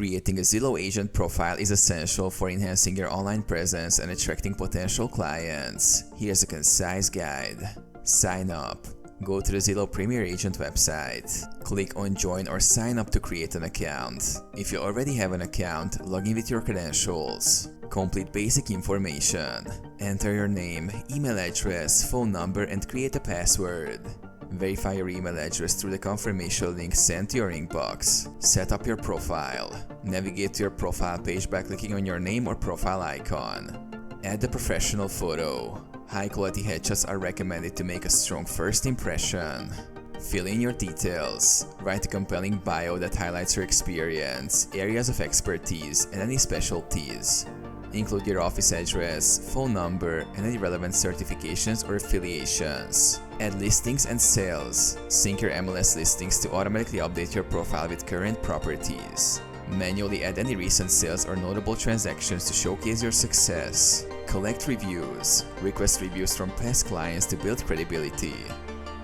Creating a Zillow agent profile is essential for enhancing your online presence and attracting potential clients. Here's a concise guide. Sign up. Go to the Zillow Premier Agent website. Click on Join or Sign up to create an account. If you already have an account, log in with your credentials. Complete basic information. Enter your name, email address, phone number, and create a password. Verify your email address through the confirmation link sent to your inbox. Set up your profile. Navigate to your profile page by clicking on your name or profile icon. Add a professional photo. High-quality headshots are recommended to make a strong first impression. Fill in your details. Write a compelling bio that highlights your experience, areas of expertise, and any specialties. Include your office address, phone number, and any relevant certifications or affiliations. Add listings and sales. Sync your MLS listings to automatically update your profile with current properties. Manually add any recent sales or notable transactions to showcase your success. Collect reviews. Request reviews from past clients to build credibility.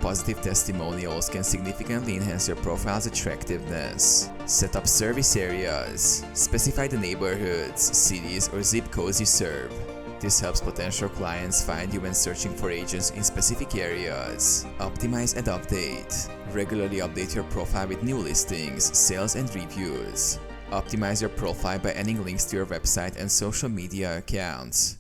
Positive testimonials can significantly enhance your profile's attractiveness. Set up service areas. Specify the neighborhoods, cities, or zip codes you serve. This helps potential clients find you when searching for agents in specific areas. Optimize and update. Regularly update your profile with new listings, sales, and reviews. Optimize your profile by adding links to your website and social media accounts.